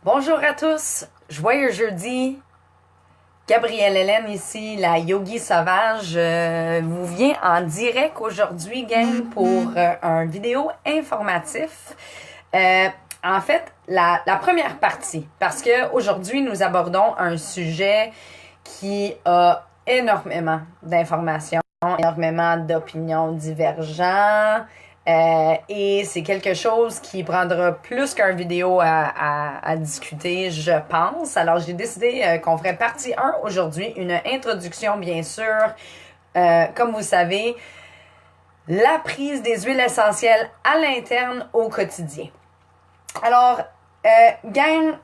Bonjour à tous, joyeux jeudi. Gabrielle Hélène ici, la yogi sauvage, vous vient en direct aujourd'hui, gang, pour un vidéo informatif. En fait, la première partie, parce que aujourd'hui nous abordons un sujet qui a énormément d'informations, énormément d'opinions divergentes. Et c'est quelque chose qui prendra plus qu'une vidéo à discuter, je pense. Alors, j'ai décidé qu'on ferait partie 1 aujourd'hui, une introduction, bien sûr. Comme vous savez, la prise des huiles essentielles à l'interne au quotidien. Alors, gang,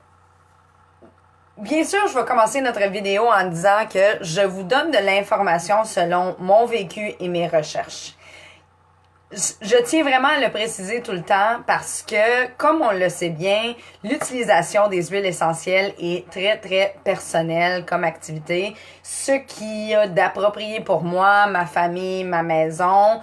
bien sûr, je vais commencer notre vidéo en disant que je vous donne de l'information selon mon vécu et mes recherches. Je tiens vraiment à le préciser tout le temps parce que, comme on le sait bien, l'utilisation des huiles essentielles est très, très personnelle comme activité. Ce qui a d'approprié pour moi, ma famille, ma maison,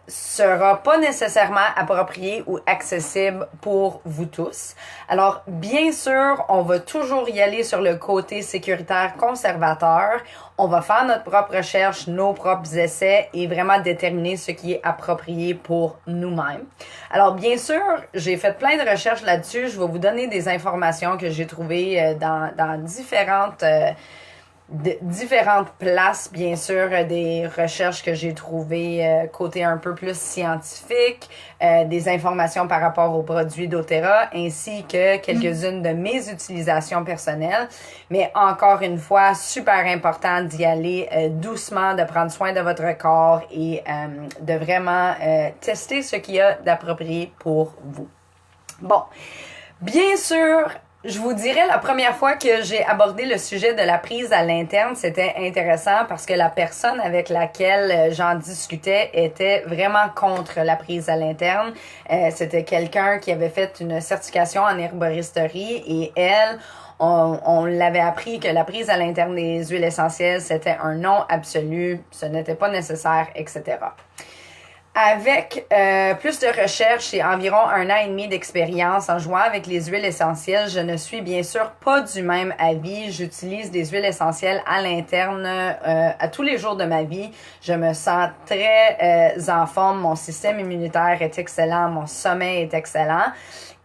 sera pas nécessairement approprié ou accessible pour vous tous. Alors, bien sûr, on va toujours y aller sur le côté sécuritaire conservateur. On va faire notre propre recherche, nos propres essais et vraiment déterminer ce qui est approprié pour nous-mêmes. Alors, bien sûr, j'ai fait plein de recherches là-dessus. Je vais vous donner des informations que j'ai trouvées dans différentes places, bien sûr, des recherches que j'ai trouvées côté un peu plus scientifique, des informations par rapport aux produits d'Otera, ainsi que quelques-unes de mes utilisations personnelles. Mais encore une fois, super important d'y aller doucement, de prendre soin de votre corps et de vraiment tester ce qu'il y a d'approprié pour vous. Bon, bien sûr, je vous dirais, la première fois que j'ai abordé le sujet de la prise à l'interne, c'était intéressant parce que la personne avec laquelle j'en discutais était vraiment contre la prise à l'interne. C'était quelqu'un qui avait fait une certification en herboristerie et elle, on l'avait appris que la prise à l'interne des huiles essentielles, c'était un non absolu, ce n'était pas nécessaire, etc. Avec plus de recherche et environ 1 an et demi d'expérience en jouant avec les huiles essentielles, je ne suis bien sûr pas du même avis. J'utilise des huiles essentielles à l'interne à tous les jours de ma vie. Je me sens très en forme, mon système immunitaire est excellent, mon sommeil est excellent.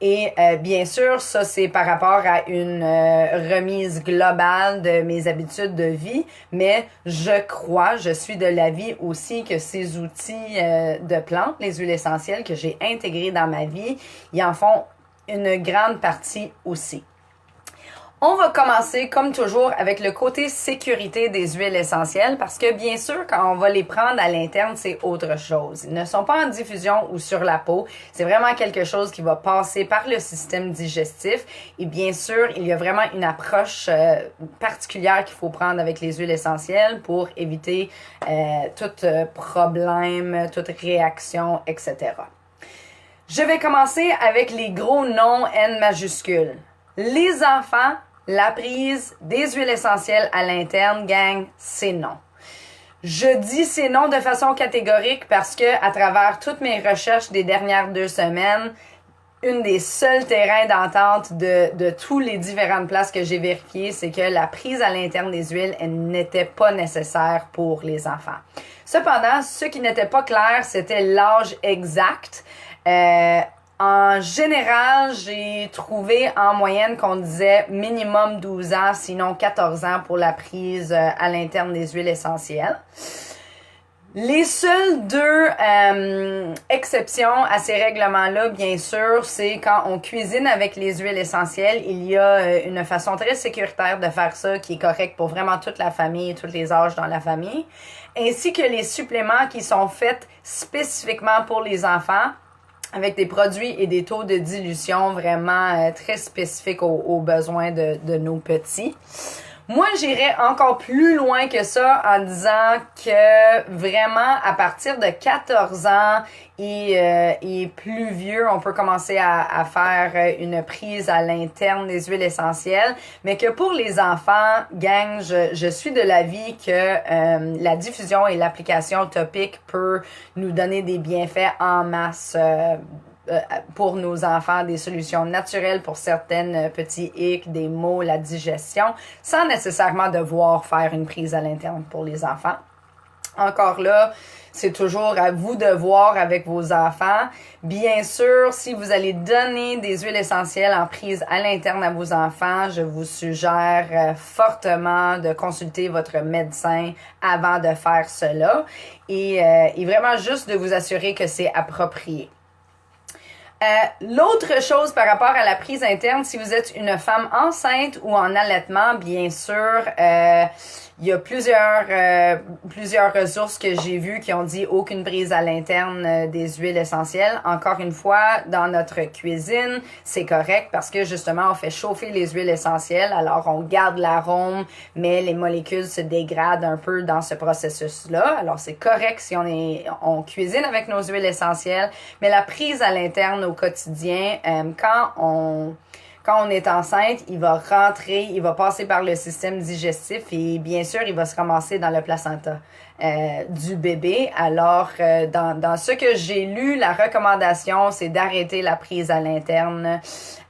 Et bien sûr, ça c'est par rapport à une remise globale de mes habitudes de vie, mais je suis de l'avis aussi que ces outils de plantes, les huiles essentielles que j'ai intégrées dans ma vie, ils en font une grande partie aussi. On va commencer, comme toujours, avec le côté sécurité des huiles essentielles parce que, bien sûr, quand on va les prendre à l'interne, c'est autre chose. Ils ne sont pas en diffusion ou sur la peau. C'est vraiment quelque chose qui va passer par le système digestif. Et bien sûr, il y a vraiment une approche particulière qu'il faut prendre avec les huiles essentielles pour éviter tout problème, toute réaction, etc. Je vais commencer avec les gros noms N majuscules. Les enfants, la prise des huiles essentielles à l'interne, gang, c'est non. Je dis c'est non de façon catégorique parce que à travers toutes mes recherches des dernières 2 semaines, une des seuls terrains d'entente de tous les différentes places que j'ai vérifiées, c'est que la prise à l'interne des huiles, elle n'était pas nécessaire pour les enfants. Cependant, ce qui n'était pas clair, c'était l'âge exact. En général, j'ai trouvé en moyenne qu'on disait minimum 12 ans, sinon 14 ans pour la prise à l'interne des huiles essentielles. Les seules 2 exceptions à ces règlements-là, bien sûr, c'est quand on cuisine avec les huiles essentielles, il y a une façon très sécuritaire de faire ça qui est correcte pour vraiment toute la famille et tous les âges dans la famille, ainsi que les suppléments qui sont faits spécifiquement pour les enfants, avec des produits et des taux de dilution vraiment très spécifiques aux besoins de nos petits. Moi, j'irais encore plus loin que ça en disant que vraiment, à partir de 14 ans et plus vieux, on peut commencer à faire une prise à l'interne des huiles essentielles, mais que pour les enfants, gang, je suis de l'avis que la diffusion et l'application topique peut nous donner des bienfaits en masse pour nos enfants des solutions naturelles pour certaines petits hics, des maux, la digestion, sans nécessairement devoir faire une prise à l'interne pour les enfants. Encore là, c'est toujours à vous de voir avec vos enfants. Bien sûr, si vous allez donner des huiles essentielles en prise à l'interne à vos enfants, je vous suggère fortement de consulter votre médecin avant de faire cela et vraiment juste de vous assurer que c'est approprié. L'autre chose par rapport à la prise interne, si vous êtes une femme enceinte ou en allaitement, bien sûr, il y a plusieurs ressources que j'ai vues qui ont dit aucune prise à l'interne des huiles essentielles. Encore une fois, dans notre cuisine, c'est correct parce que justement, on fait chauffer les huiles essentielles. Alors, on garde l'arôme, mais les molécules se dégradent un peu dans ce processus-là. Alors, c'est correct si on cuisine avec nos huiles essentielles, mais la prise à l'interne au quotidien, quand on est enceinte, il va rentrer, il va passer par le système digestif et bien sûr, il va se ramasser dans le placenta du bébé. Alors, dans ce que j'ai lu, la recommandation, c'est d'arrêter la prise à l'interne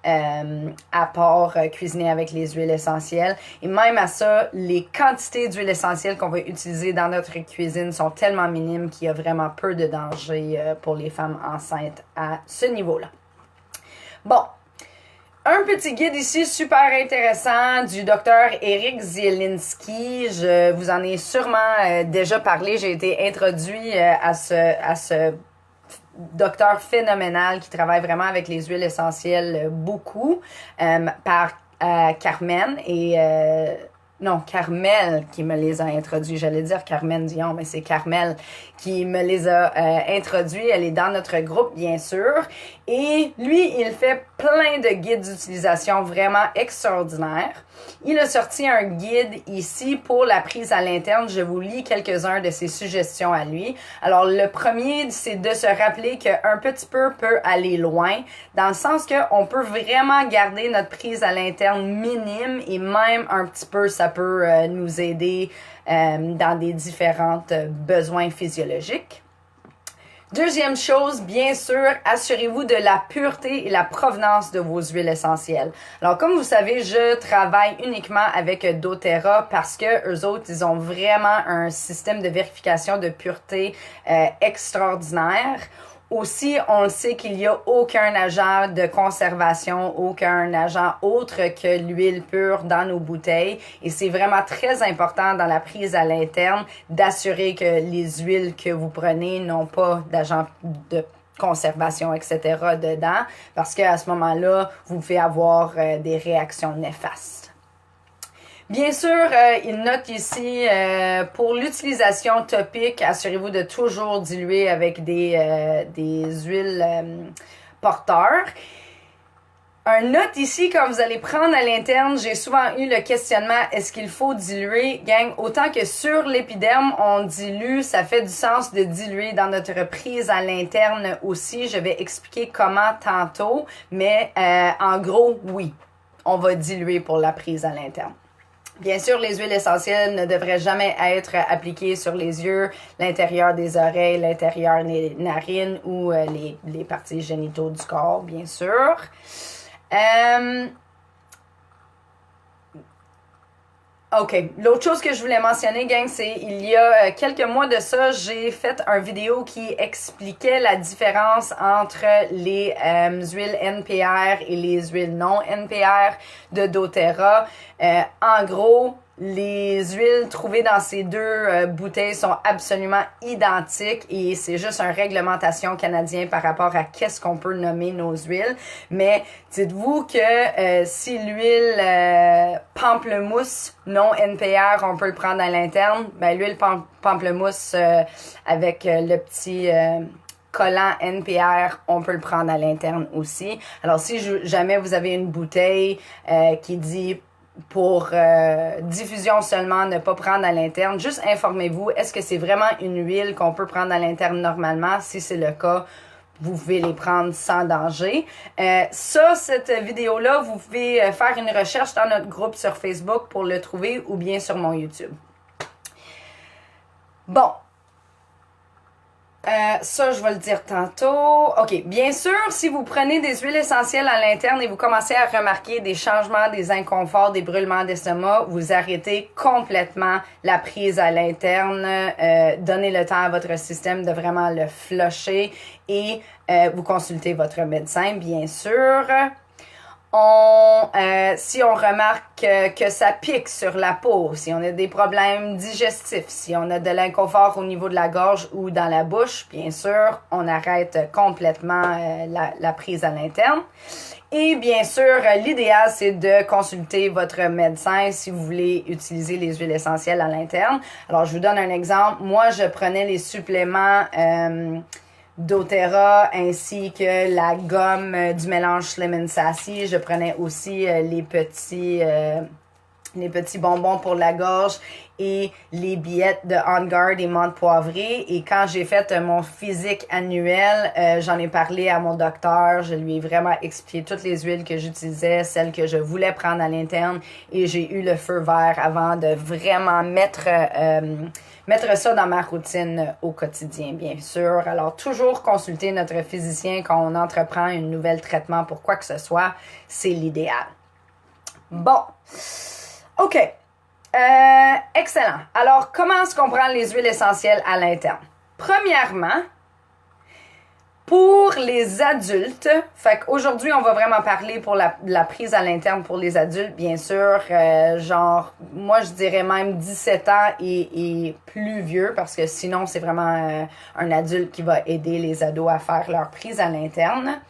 à part cuisiner avec les huiles essentielles. Et même à ça, les quantités d'huiles essentielles qu'on va utiliser dans notre cuisine sont tellement minimes qu'il y a vraiment peu de danger pour les femmes enceintes à ce niveau-là. Bon. Un petit guide ici super intéressant du docteur Eric Zielinski. Je vous en ai sûrement déjà parlé. J'ai été introduit à ce docteur phénoménal qui travaille vraiment avec les huiles essentielles beaucoup par Carmen et non, Carmel qui me les a introduits. J'allais dire Carmen Dion, mais c'est Carmel qui me les a introduits. Elle est dans notre groupe, bien sûr. Et lui, il fait plein de guides d'utilisation vraiment extraordinaires. Il a sorti un guide ici pour la prise à l'interne. Je vous lis quelques-uns de ses suggestions à lui. Alors, le premier, c'est de se rappeler qu'un petit peu peut aller loin, dans le sens qu'on peut vraiment garder notre prise à l'interne minime et même un petit peu, ça peut nous aider dans des différents besoins physiologiques. Deuxième chose, bien sûr, assurez-vous de la pureté et la provenance de vos huiles essentielles. Alors, comme vous savez, je travaille uniquement avec doTERRA parce que eux autres, ils ont vraiment un système de vérification de pureté extraordinaire. Aussi, on le sait qu'il n'y a aucun agent de conservation, aucun agent autre que l'huile pure dans nos bouteilles. Et c'est vraiment très important dans la prise à l'interne d'assurer que les huiles que vous prenez n'ont pas d'agent de conservation, etc. dedans. Parce qu'à ce moment-là, vous pouvez avoir des réactions néfastes. Bien sûr, il note ici, pour l'utilisation topique, assurez-vous de toujours diluer avec des huiles porteurs. Un note ici, quand vous allez prendre à l'interne, j'ai souvent eu le questionnement, est-ce qu'il faut diluer? Gang, autant que sur l'épiderme, on dilue, ça fait du sens de diluer dans notre prise à l'interne aussi. Je vais expliquer comment tantôt, mais en gros, oui, on va diluer pour la prise à l'interne. Bien sûr, les huiles essentielles ne devraient jamais être appliquées sur les yeux, l'intérieur des oreilles, l'intérieur des narines ou les parties génitaux du corps, bien sûr. OK. L'autre chose que je voulais mentionner, gang, c'est il y a quelques mois de ça, j'ai fait une vidéo qui expliquait la différence entre les huiles NPR et les huiles non NPR de doTERRA. En gros, les huiles trouvées dans ces deux bouteilles sont absolument identiques et c'est juste une réglementation canadienne par rapport à qu'est-ce qu'on peut nommer nos huiles. Mais dites-vous que si l'huile pamplemousse non NPR, on peut le prendre à l'interne, ben l'huile pamplemousse avec le petit collant NPR, on peut le prendre à l'interne aussi. Alors si jamais vous avez une bouteille qui dit pour diffusion seulement, ne pas prendre à l'interne, juste informez-vous, est-ce que c'est vraiment une huile qu'on peut prendre à l'interne normalement? Si c'est le cas, vous pouvez les prendre sans danger. Cette vidéo-là, vous pouvez faire une recherche dans notre groupe sur Facebook pour le trouver ou bien sur mon YouTube. Bon. Ça, je vais le dire tantôt. OK. Bien sûr, si vous prenez des huiles essentielles à l'interne et vous commencez à remarquer des changements, des inconforts, des brûlements d'estomac, vous arrêtez complètement la prise à l'interne. Donnez le temps à votre système de vraiment le flusher et vous consultez votre médecin, bien sûr. Si on remarque que ça pique sur la peau, si on a des problèmes digestifs, si on a de l'inconfort au niveau de la gorge ou dans la bouche, bien sûr, on arrête complètement la prise à l'interne. Et bien sûr, l'idéal, c'est de consulter votre médecin si vous voulez utiliser les huiles essentielles à l'interne. Alors, je vous donne un exemple. Moi, je prenais les suppléments doTERRA ainsi que la gomme du mélange Slim & Sassy. Je prenais aussi les petits bonbons pour la gorge et les billettes de On Guard et menthe poivrée. Et quand j'ai fait mon physique annuel, j'en ai parlé à mon docteur. Je lui ai vraiment expliqué toutes les huiles que j'utilisais, celles que je voulais prendre à l'interne. Et j'ai eu le feu vert avant de vraiment mettre ça dans ma routine au quotidien, bien sûr. Alors, toujours consulter notre physicien quand on entreprend un nouvel traitement pour quoi que ce soit. C'est l'idéal. Bon. OK. Excellent. Alors, comment est-ce qu'on prend les huiles essentielles à l'interne? Premièrement, pour les adultes, fait qu'aujourd'hui, on va vraiment parler pour la prise à l'interne pour les adultes, bien sûr, genre, moi, je dirais même 17 ans et plus vieux, parce que sinon, c'est vraiment un adulte qui va aider les ados à faire leur prise à l'interne.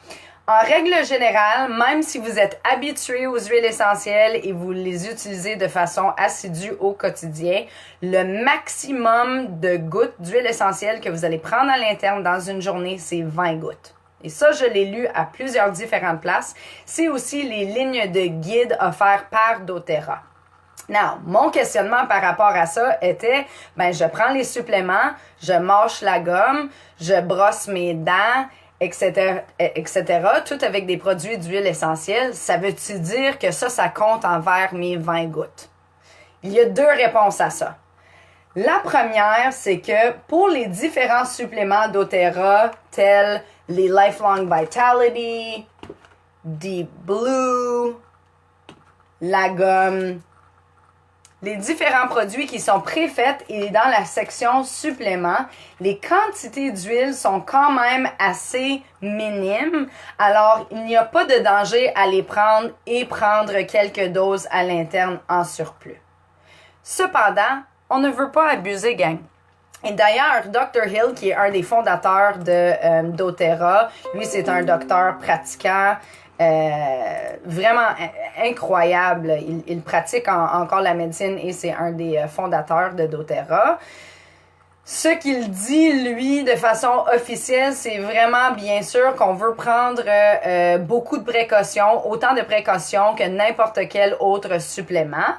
En règle générale, même si vous êtes habitué aux huiles essentielles et vous les utilisez de façon assidue au quotidien, le maximum de gouttes d'huile essentielle que vous allez prendre à l'interne dans une journée, c'est 20 gouttes. Et ça, je l'ai lu à plusieurs différentes places. C'est aussi les lignes de guide offertes par doTERRA. Now, mon questionnement par rapport à ça était, je prends les suppléments, je mâche la gomme, je brosse mes dents, etc., tout avec des produits d'huile essentielle. Ça veut-tu dire que ça compte envers mes 20 gouttes? Il y a deux réponses à ça. La première, c'est que pour les différents suppléments doTERRA, tels les Lifelong Vitality, Deep Blue, la gomme, les différents produits qui sont préfaits et dans la section suppléments, les quantités d'huile sont quand même assez minimes. Alors, il n'y a pas de danger à les prendre et prendre quelques doses à l'interne en surplus. Cependant, on ne veut pas abuser, gang. Et d'ailleurs, Dr. Hill, qui est un des fondateurs de doTERRA, lui, c'est un docteur pratiquant, vraiment incroyable. Il pratique encore la médecine et c'est un des fondateurs de doTERRA. Ce qu'il dit, lui, de façon officielle, c'est vraiment bien sûr qu'on veut prendre beaucoup de précautions, autant de précautions que n'importe quel autre supplément.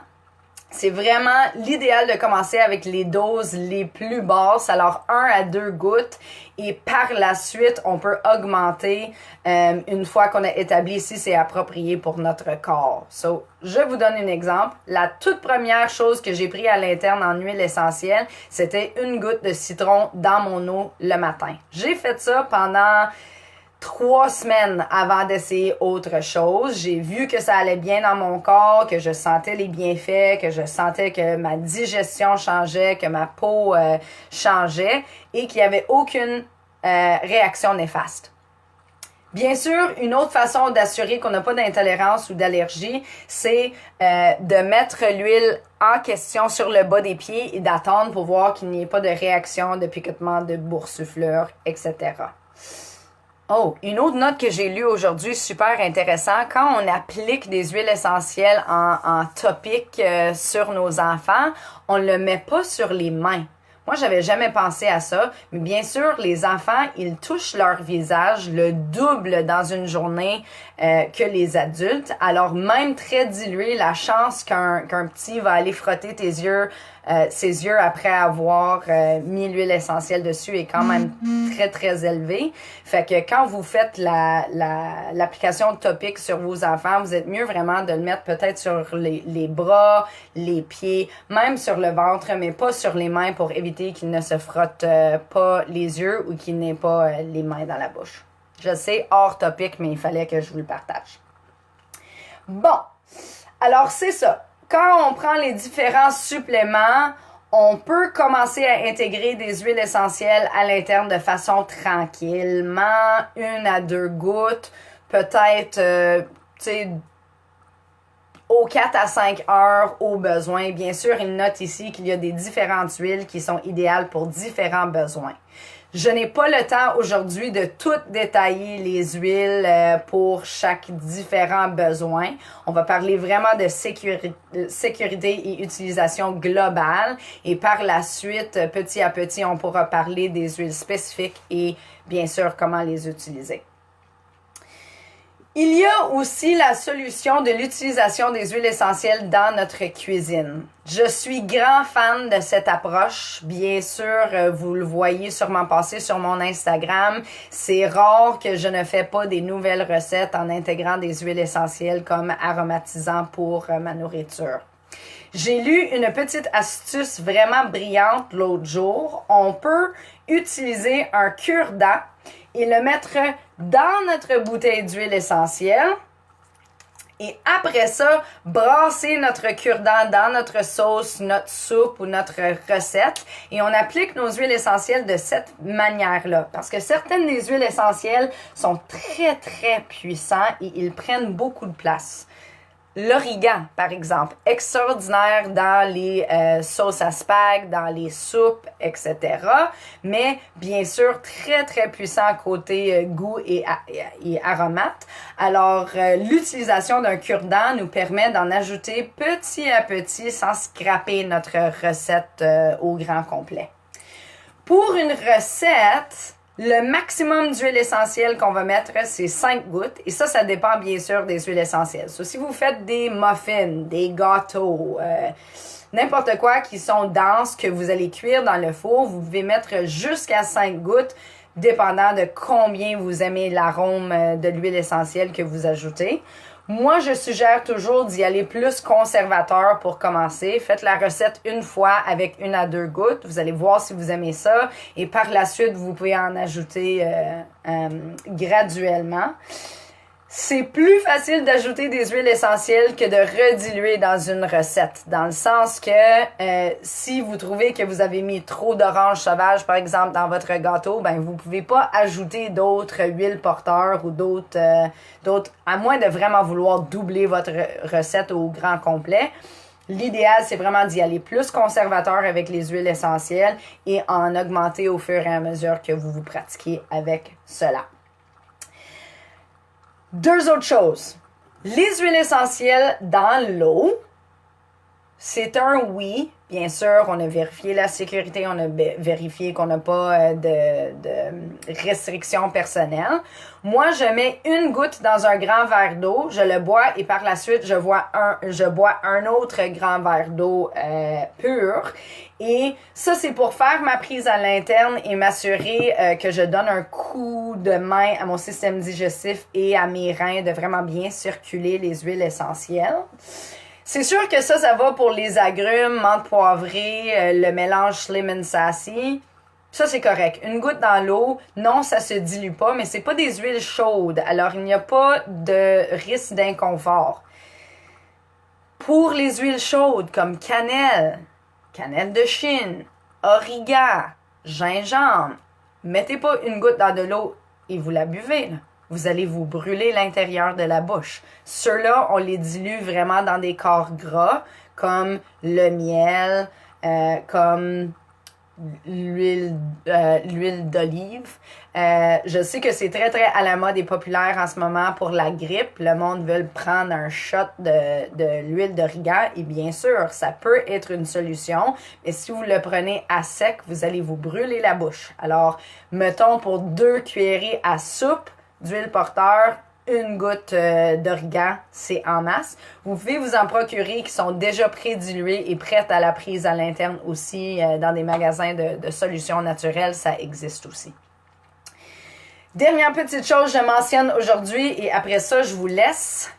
C'est vraiment l'idéal de commencer avec les doses les plus basses, alors 1 à 2 gouttes, et par la suite, on peut augmenter une fois qu'on a établi si c'est approprié pour notre corps. So, je vous donne un exemple. La toute première chose que j'ai pris à l'interne en huile essentielle, c'était 1 goutte de citron dans mon eau le matin. J'ai fait ça pendant 3 semaines avant d'essayer autre chose. J'ai vu que ça allait bien dans mon corps, que je sentais les bienfaits, que je sentais que ma digestion changeait, que ma peau changeait et qu'il n'y avait aucune réaction néfaste. Bien sûr, une autre façon d'assurer qu'on n'a pas d'intolérance ou d'allergie, c'est de mettre l'huile en question sur le bas des pieds et d'attendre pour voir qu'il n'y ait pas de réaction, de picotement, de boursouflure, etc. Oh, une autre note que j'ai lue aujourd'hui, super intéressant. Quand on applique des huiles essentielles en topique sur nos enfants, on ne le met pas sur les mains. Moi, j'avais jamais pensé à ça, mais bien sûr, les enfants, ils touchent leur visage le double dans une journée que les adultes. Alors, même très dilué, la chance qu'un petit va aller frotter ses yeux après avoir mis l'huile essentielle dessus est quand même très, très élevée. Fait que quand vous faites l'application topique sur vos enfants, vous êtes mieux vraiment de le mettre peut-être sur les bras, les pieds, même sur le ventre, mais pas sur les mains pour éviter éviter qu'il ne se frotte pas les yeux ou qu'il n'ait pas les mains dans la bouche. Je sais, hors topic, mais il fallait que je vous le partage. Bon, alors c'est ça. Quand on prend les différents suppléments, on peut commencer à intégrer des huiles essentielles à l'interne de façon tranquillement, 1 à 2 gouttes, peut-être, tu sais, aux 4 à 5 heures au besoin. Bien sûr, il note ici qu'il y a des différentes huiles qui sont idéales pour différents besoins. Je n'ai pas le temps aujourd'hui de tout détailler les huiles pour chaque différent besoin. On va parler vraiment de sécurité et utilisation globale. Et par la suite, petit à petit, on pourra parler des huiles spécifiques et bien sûr comment les utiliser. Il y a aussi la solution de l'utilisation des huiles essentielles dans notre cuisine. Je suis grand fan de cette approche. Bien sûr, vous le voyez sûrement passer sur mon Instagram. C'est rare que je ne fais pas des nouvelles recettes en intégrant des huiles essentielles comme aromatisants pour ma nourriture. J'ai lu une petite astuce vraiment brillante l'autre jour. On peut utiliser un cure-dent et le mettre dans notre bouteille d'huile essentielle. Et après ça, brasser notre cure-dent dans notre sauce, notre soupe ou notre recette. Et on applique nos huiles essentielles de cette manière-là. Parce que certaines des huiles essentielles sont très, très puissantes et ils prennent beaucoup de place. L'origan, par exemple, extraordinaire dans les sauces à spag, dans les soupes, etc. Mais bien sûr, très, très puissant côté goût et aromate. Alors, l'utilisation d'un cure-dent nous permet d'en ajouter petit à petit sans scraper notre recette au grand complet. Pour une recette, le maximum d'huile essentielle qu'on va mettre, c'est 5 gouttes. Et ça dépend bien sûr des huiles essentielles. So, si vous faites des muffins, des gâteaux, n'importe quoi qui sont denses, que vous allez cuire dans le four, vous pouvez mettre jusqu'à 5 gouttes, dépendant de combien vous aimez l'arôme de l'huile essentielle que vous ajoutez. Moi, je suggère toujours d'y aller plus conservateur pour commencer. Faites la recette une fois avec 1 à 2 gouttes. Vous allez voir si vous aimez ça. Et par la suite, vous pouvez en ajouter graduellement. C'est plus facile d'ajouter des huiles essentielles que de rediluer dans une recette. Dans le sens que si vous trouvez que vous avez mis trop d'orange sauvage, par exemple, dans votre gâteau, ben vous pouvez pas ajouter d'autres huiles porteurs ou d'autres, à moins de vraiment vouloir doubler votre recette au grand complet. L'idéal, c'est vraiment d'y aller plus conservateur avec les huiles essentielles et en augmenter au fur et à mesure que vous pratiquez avec cela. 2 autres choses. Les huiles essentielles dans l'eau, c'est un oui. Bien sûr, on a vérifié la sécurité, on a vérifié qu'on n'a pas de restrictions personnelles. Moi, je mets 1 goutte dans un grand verre d'eau, je le bois et par la suite, je bois un autre grand verre d'eau pur. Et ça, c'est pour faire ma prise à l'interne et m'assurer que je donne un coup de main à mon système digestif et à mes reins de vraiment bien circuler les huiles essentielles. C'est sûr que ça va pour les agrumes, menthe poivrée, le mélange Slim and Sassy. Ça, c'est correct. 1 goutte dans l'eau, non, ça se dilue pas, mais c'est pas des huiles chaudes. Alors, il n'y a pas de risque d'inconfort. Pour les huiles chaudes, comme cannelle de Chine, origan, gingembre, mettez pas 1 goutte dans de l'eau et vous la buvez, là. Vous allez vous brûler l'intérieur de la bouche. Ceux-là, on les dilue vraiment dans des corps gras, comme le miel, comme l'huile d'olive. Je sais que c'est très, très à la mode et populaire en ce moment pour la grippe. Le monde veut prendre un shot de l'huile d'origan. Et bien sûr, ça peut être une solution. Mais si vous le prenez à sec, vous allez vous brûler la bouche. Alors, mettons pour 2 cuillerées à soupe d'huile porteur, 1 goutte d'origan, c'est en masse. Vous pouvez vous en procurer qui sont déjà pré-diluées et prêtes à la prise à l'interne aussi dans des magasins de solutions naturelles, ça existe aussi. Dernière petite chose que je mentionne aujourd'hui et après ça, je vous laisse.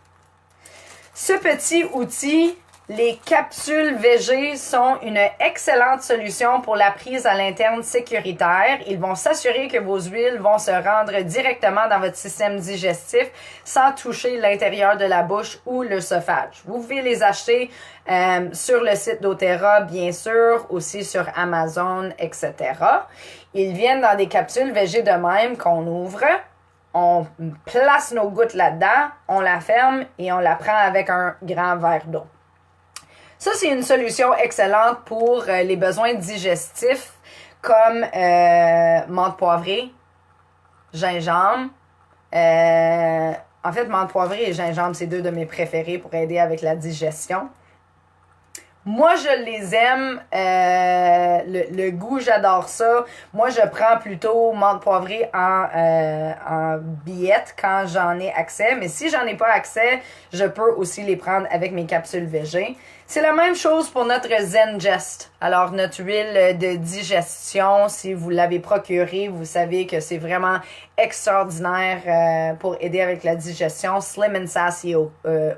Ce petit outil, Les capsules VG sont une excellente solution pour la prise à l'interne sécuritaire. Ils vont s'assurer que vos huiles vont se rendre directement dans votre système digestif sans toucher l'intérieur de la bouche ou l'œsophage. Vous pouvez les acheter sur le site d'Otera, bien sûr, aussi sur Amazon, etc. Ils viennent dans des capsules VG de même qu'on ouvre. On place nos gouttes là-dedans, on la ferme et on la prend avec un grand verre d'eau. Ça, c'est une solution excellente pour les besoins digestifs comme menthe poivrée, gingembre. En fait, menthe poivrée et gingembre, c'est deux de mes préférés pour aider avec la digestion. Moi, je les aime. Le goût, j'adore ça. Moi, je prends plutôt menthe poivrée en billettes quand j'en ai accès. Mais si j'en ai pas accès, je peux aussi les prendre avec mes capsules VG. C'est la même chose pour notre Zengest. Alors, notre huile de digestion, si vous l'avez procurée, vous savez que c'est vraiment extraordinaire pour aider avec la digestion. Slim and Sassy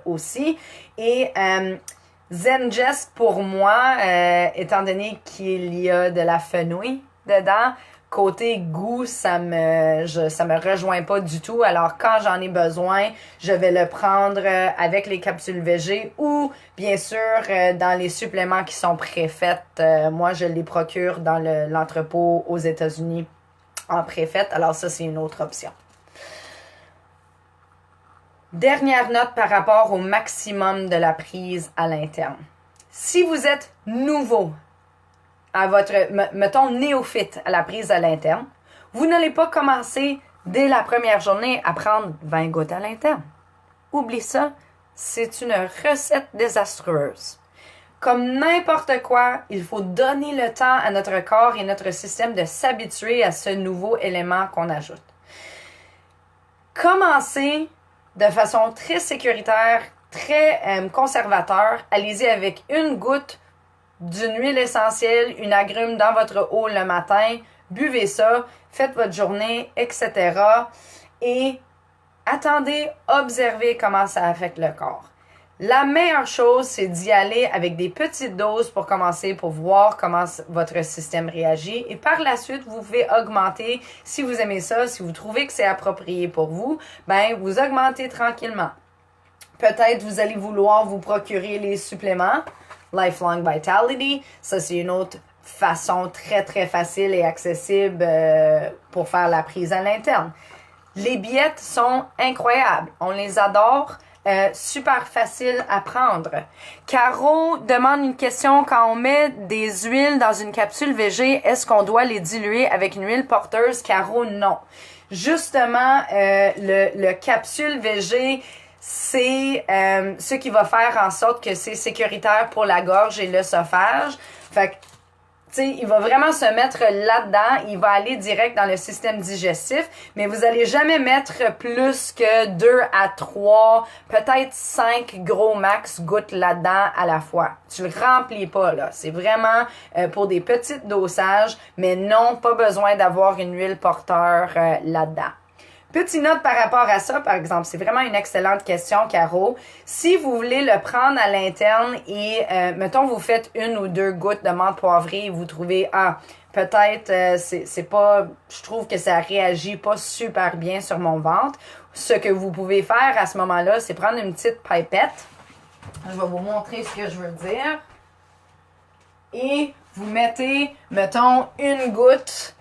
aussi. Et Zengest, pour moi, étant donné qu'il y a de la fenouil dedans, côté goût, ça me rejoint pas du tout. Alors, quand j'en ai besoin, je vais le prendre avec les capsules VG ou, bien sûr, dans les suppléments qui sont préfaits. Moi, je les procure dans l'entrepôt aux États-Unis en préfait. Alors, ça, c'est une autre option. Dernière note par rapport au maximum de la prise à l'interne. Si vous êtes nouveau à mettons, néophyte à la prise à l'interne, vous n'allez pas commencer dès la première journée à prendre 20 gouttes à l'interne. Oublie ça, c'est une recette désastreuse. Comme n'importe quoi, il faut donner le temps à notre corps et notre système de s'habituer à ce nouveau élément qu'on ajoute. Commencez de façon très sécuritaire, très conservateur. Allez-y avec une goutte d'une huile essentielle, une agrume dans votre eau le matin. Buvez ça, faites votre journée, etc. Et attendez, observez comment ça affecte le corps. La meilleure chose, c'est d'y aller avec des petites doses pour commencer, pour voir comment votre système réagit. Et par la suite, vous pouvez augmenter. Si vous aimez ça, si vous trouvez que c'est approprié pour vous, ben vous augmentez tranquillement. Peut-être vous allez vouloir vous procurer les suppléments Lifelong Vitality. Ça, c'est une autre façon très, très facile et accessible pour faire la prise à l'interne. Les billettes sont incroyables. On les adore. Super facile à prendre. Caro demande une question. Quand on met des huiles dans une capsule VG, est-ce qu'on doit les diluer avec une huile porteuse? Caro, non. Justement, le capsule VG, c'est ce qui va faire en sorte que c'est sécuritaire pour la gorge et l'œsophage. Fait que il va vraiment se mettre là-dedans, il va aller direct dans le système digestif, mais vous allez jamais mettre plus que 2 à 3, peut-être 5 gros max gouttes là-dedans à la fois. Tu le remplis pas, là. C'est vraiment pour des petits dosages, mais non, pas besoin d'avoir une huile porteur là-dedans. Petite note par rapport à ça, par exemple, c'est vraiment une excellente question, Caro. Si vous voulez le prendre à l'interne et, mettons, vous faites 1 ou 2 gouttes de menthe poivrée et vous trouvez, peut-être, c'est pas, je trouve que ça réagit pas super bien sur mon ventre. Ce que vous pouvez faire à ce moment-là, c'est prendre une petite pipette. Je vais vous montrer ce que je veux dire. Et vous mettez, mettons, 1 goutte,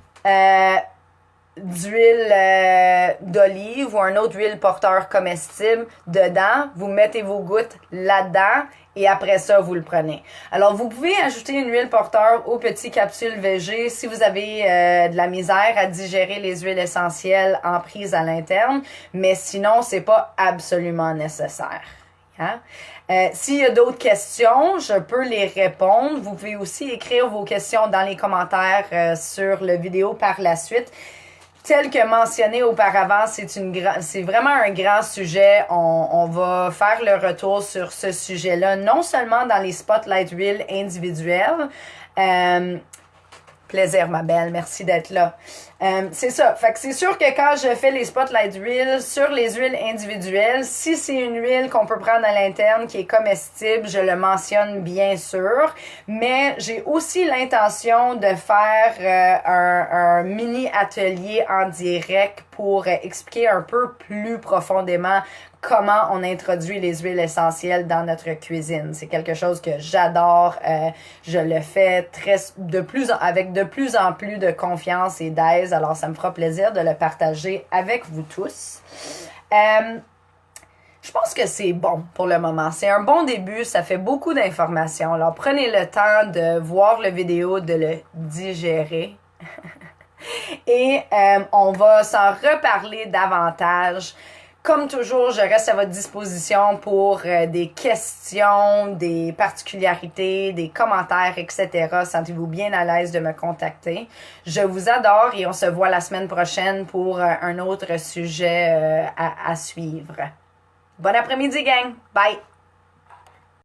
d'huile d'olive ou un autre huile porteur comestible dedans. Vous mettez vos gouttes là-dedans et après ça, vous le prenez. Alors, vous pouvez ajouter une huile porteur aux petites capsules VG si vous avez de la misère à digérer les huiles essentielles en prise à l'interne, mais sinon, c'est pas absolument nécessaire. Hein? S'il y a d'autres questions, je peux les répondre. Vous pouvez aussi écrire vos questions dans les commentaires sur la vidéo par la suite. Tel que mentionné auparavant, c'est vraiment un grand sujet. On va faire le retour sur ce sujet-là, non seulement dans les spotlight huiles individuelles. Plaisir, ma belle. Merci d'être là. C'est ça. Fait que c'est sûr que quand je fais les spotlight reels sur les huiles individuelles, si c'est une huile qu'on peut prendre à l'interne qui est comestible, je le mentionne bien sûr. Mais j'ai aussi l'intention de faire un mini atelier en direct pour expliquer un peu plus profondément comment on introduit les huiles essentielles dans notre cuisine. C'est quelque chose que j'adore. Je le fais avec de plus en plus de confiance et d'aise. Alors, ça me fera plaisir de le partager avec vous tous. Je pense que c'est bon pour le moment. C'est un bon début. Ça fait beaucoup d'informations. Alors, prenez le temps de voir le vidéo, de le digérer. Et on va s'en reparler davantage. Comme toujours, je reste à votre disposition pour des questions, des particularités, des commentaires, etc. Sentez-vous bien à l'aise de me contacter. Je vous adore et on se voit la semaine prochaine pour un autre sujet à suivre. Bon après-midi, gang! Bye!